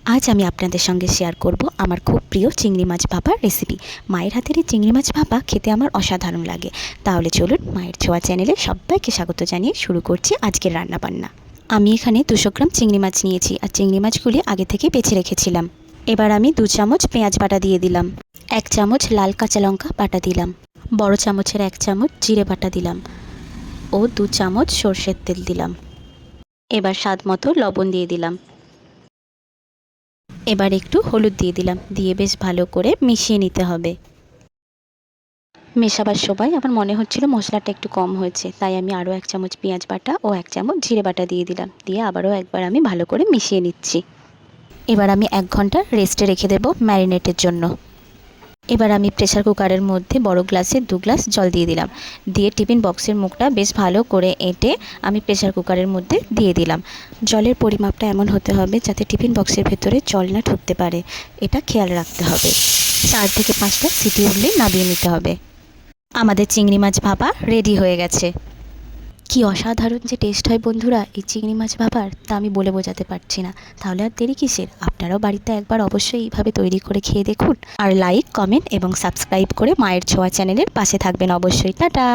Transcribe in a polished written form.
আজ আমি আপনাদের সঙ্গে শেয়ার করব আমার খুব প্রিয় চিংড়ি মাছ ভাপার রেসিপি। মায়ের হাতের এই চিংড়ি মাছ ভাপা খেতে আমার অসাধারণ লাগে। তাহলে চলুন মায়ের ছোঁয়া চ্যানেলে সবাইকে স্বাগত জানিয়ে শুরু করছি আজকের রান্নাবান্না। আমি এখানে 200 গ্রাম চিংড়ি মাছ নিয়েছি আর চিংড়ি মাছগুলি আগে থেকে বেছে রেখেছিলাম। এবার আমি 2 চামচ পেঁয়াজ বাটা দিয়ে দিলাম, 1 চামচ লাল কাঁচা লঙ্কা বাটা দিলাম, বড় চামচের 1 চামচ জিরে বাটা দিলাম ও 2 চামচ সর্ষের তেল দিলাম। এবার স্বাদ মতো লবণ দিয়ে দিলাম। এবার একটু হলুদ দিয়ে দিলাম, দিয়ে বেশ ভালো করে মিশিয়ে নিতে হবে। মেশাবার সময় আমার মনে হচ্ছিল মশলাটা একটু কম হয়েছে, তাই আমি আরও 1 চামচ পেঁয়াজ বাটা ও 1 চামচ জিরে বাটা দিয়ে দিলাম, দিয়ে আবারও একবার আমি ভালো করে মিশিয়ে নিচ্ছি। এবার আমি 1 ঘন্টা রেস্টে রেখে দেব ম্যারিনেটের জন্য। এবার আমি প্রেসার কুকারের মধ্যে বড় গ্লাসে 2 গ্লাস জল দিয়ে দিলাম, দিয়ে টিফিন বক্সের মুখটা বেশ ভালো করে এঁটে আমি প্রেসার কুকারের মধ্যে দিয়ে দিলাম। জলের পরিমাপটা এমন হতে হবে যাতে টিফিন বক্সের ভেতরে জল না ঢুকতে পারে, এটা খেয়াল রাখতে হবে। 4 থেকে 5টা সিটি উঠলেই নামিয়ে নিতে হবে। আমাদের চিংড়ি মাছ ভাপা রেডি হয়ে গেছে। কি অসাধারণ যে টেস্ট হয় বন্ধুরা এই চিংড়ি মাছ ভাপার, তা আমি বলে বোঝাতে পারছি না। তাহলে আর দেরি কিসের, আপনারাও বাড়িতে একবার অবশ্যই এইভাবে তৈরি করে খেয়ে দেখুন। আর লাইক, কমেন্ট এবং সাবস্ক্রাইব করে মায়ের ছোঁয়া চ্যানেলের পাশে থাকবেন অবশ্যই। টাটা।